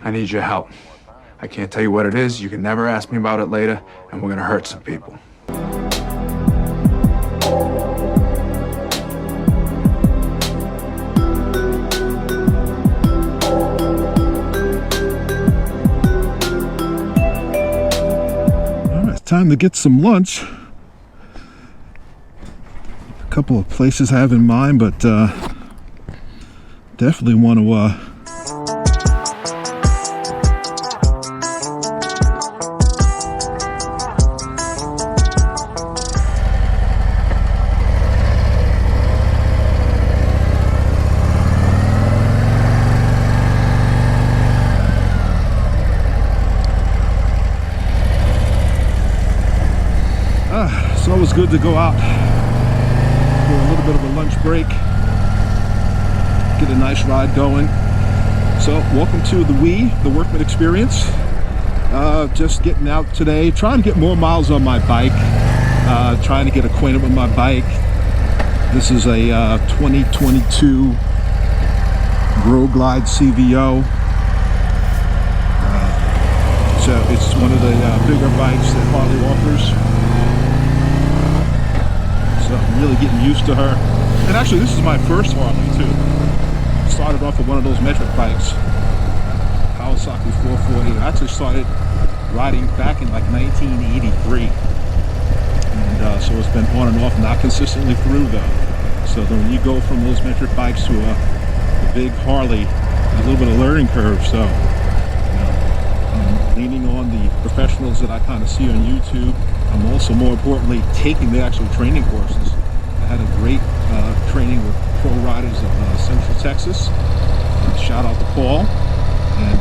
I need your help. I can't tell you what it is. You can never ask me about it later, and we're gonna hurt some people. Time to get some lunch. A couple of places I have in mind, but definitely want to it's always good to go out for a little bit of a lunch break, get a nice ride going. So welcome to the Workman Experience. Just getting out today, trying to get more miles on my bike, trying to get acquainted with my bike. This is a 2022 Grub CVO. So it's one of the bigger bikes that Harley offers. So I'm really getting used to her. And actually this is my first Harley too. Started off with one of those metric bikes, Kawasaki 440. I actually started riding back in like 1983. And so it's been on and off, not consistently through though. So then when you go from those metric bikes to a big Harley, there's a little bit of learning curve. So I'm leaning on the professionals that I kind of see on YouTube. I'm also, more importantly, taking the actual training courses. I had a great training with pro riders of Central Texas. Shout out to Paul. And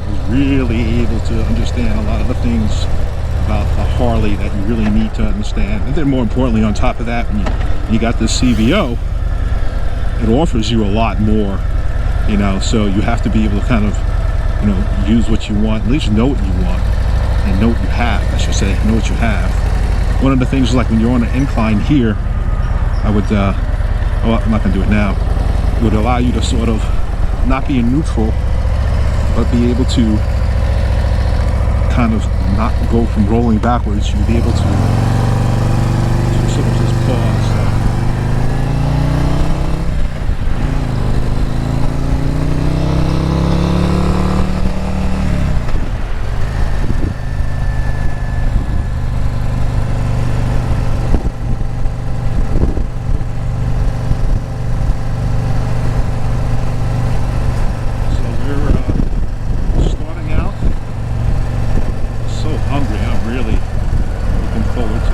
was really able to understand a lot of the things about the Harley that you really need to understand. And then more importantly, on top of that, when you got this CVO, it offers you a lot more, you know, so you have to be able to kind of, you know, use what you want, at least know what you want. And know what you have, I should say, know what you have. One of the things is like when you're on an incline here, I would, oh, I'm not gonna do it now, it would allow you to sort of not be in neutral, but be able to kind of not go from rolling backwards. You'd be able to sort of just pause. Hungry. I'm really looking forward to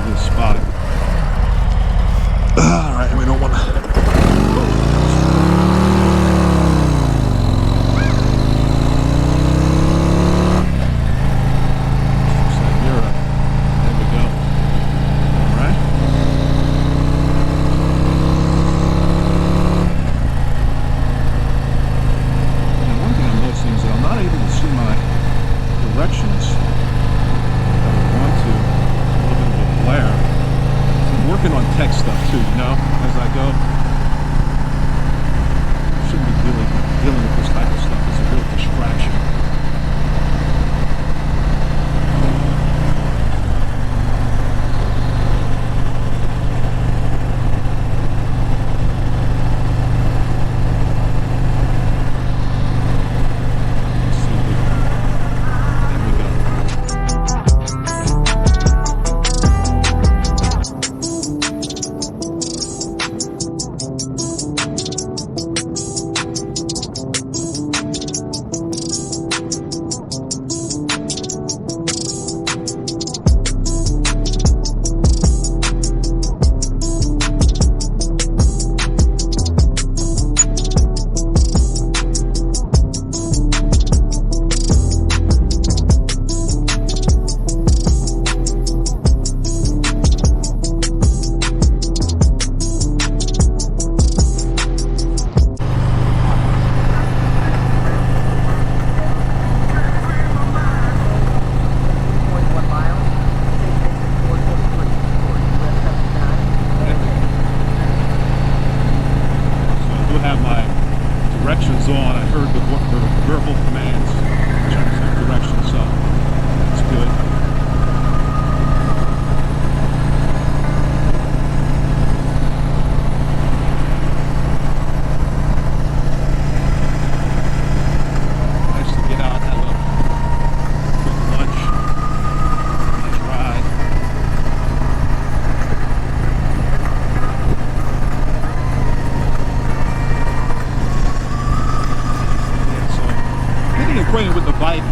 doing it with the bike in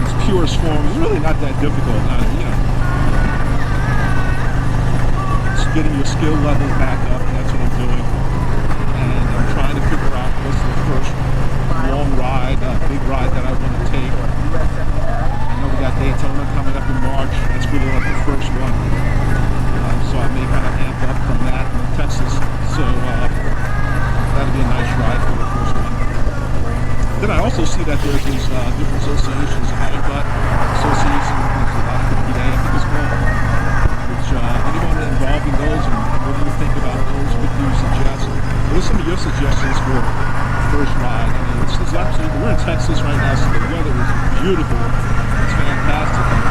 its purest form is really not that difficult. You know, it's getting your skill level back up. That's what I'm doing, and I'm trying to figure out what's the first long ride, big ride that I want to take. I know we got Daytona coming up in March. That's really like the first one, so I may kind of amp up from that in Texas. So that'll be a nice ride for the first one. Then I also see that there's these different associations, the Haircut Association, there's a lot of PA, I think it's called, which anyone involved in those, and what do you think about those? What do you suggest? What are some of your suggestions for first ride? I mean, it's absolutely, we're in Texas right now, so the weather is beautiful. It's fantastic. And,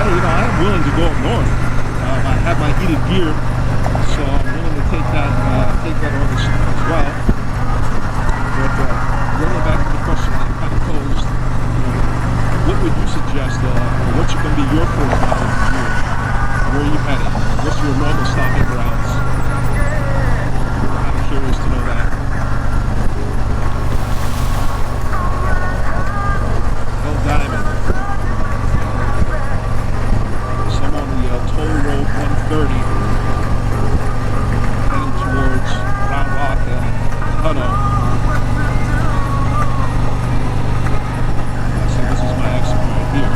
hey, you know, I am willing to go up north. I have my heated gear, so I'm willing to take that on as well. But going back to the question that I kind of posed, you know, what would you suggest? What's going to be your first ride of the year? Where are you headed? What's your normal stopping grounds? I'm curious to know that. Diamond. So I'm on the toll road 130 heading towards Round Rock and HUTTO. So this is my exit right here.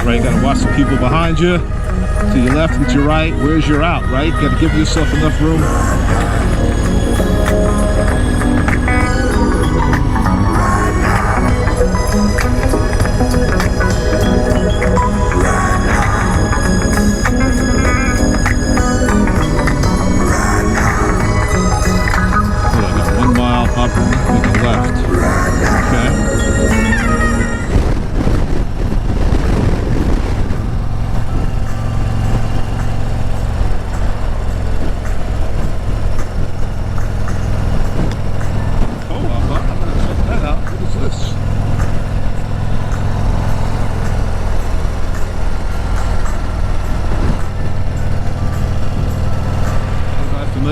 Right, gotta watch the people behind you, to your left and to your right. Where's your out, right? Gotta give yourself enough room. So I got 1 mile up and make a left. Okay.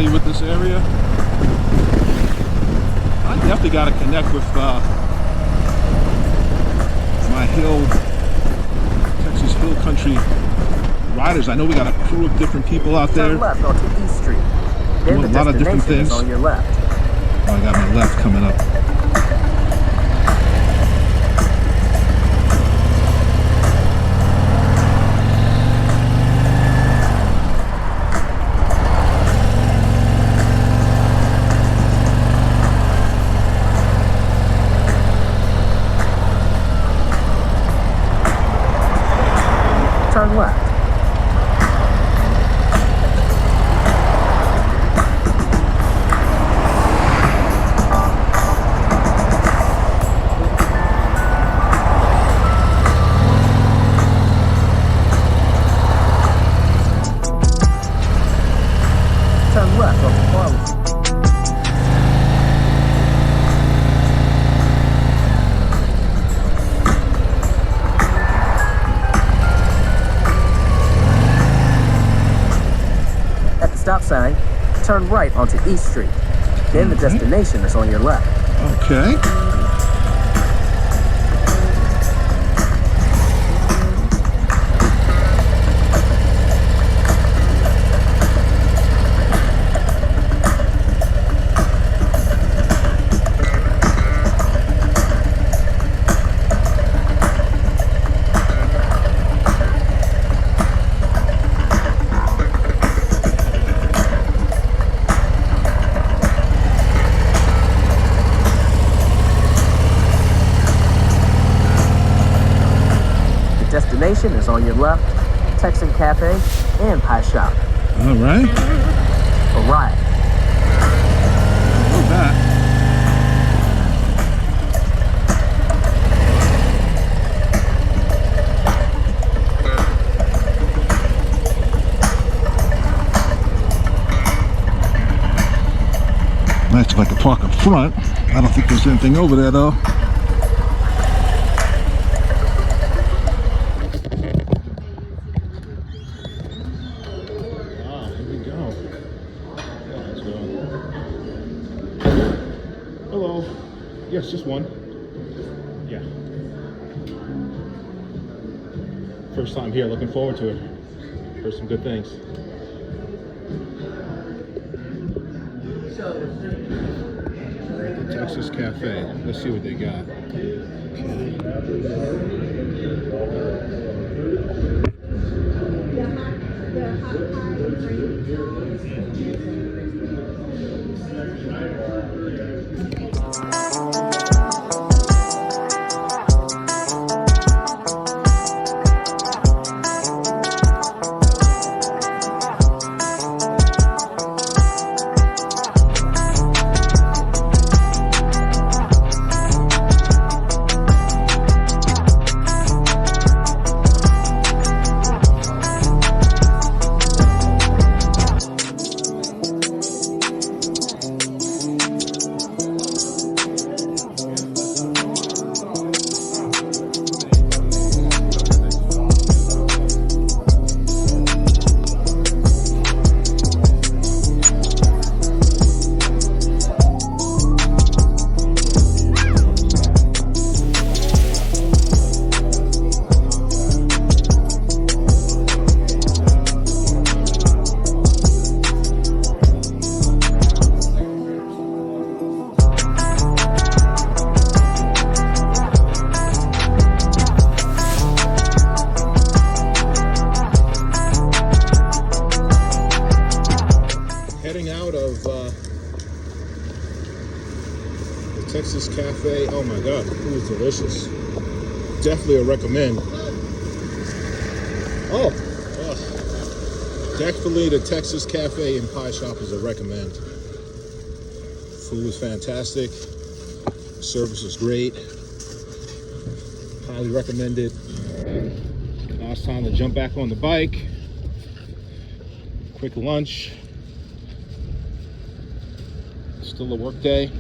With this area, I definitely got to connect with my Texas hill country riders. I know we got a crew of different people out there. Turn left onto East Street. Doing a lot of different things. On your left. Oh, I got my left coming up. turn left. Turn left onto Harley. At the stop sign, turn right onto East Street. Then the destination is on your left. Okay. Destination is on your left, Texan Cafe and Pie Shop. All right. Arrive. Love that. Nice if I could park up front. I don't think there's anything over there though. Hello. Yes, just one. Yeah. First time here, looking forward to it. Heard some good things. The Texas Cafe. Let's see what they got. Texas Cafe. Oh my God, the food is delicious. Definitely a recommend. Definitely the Texas Cafe and Pie Shop is a recommend. Food is fantastic. Service is great. Highly recommended. Now it's time to jump back on the bike. Quick lunch. Still a work day.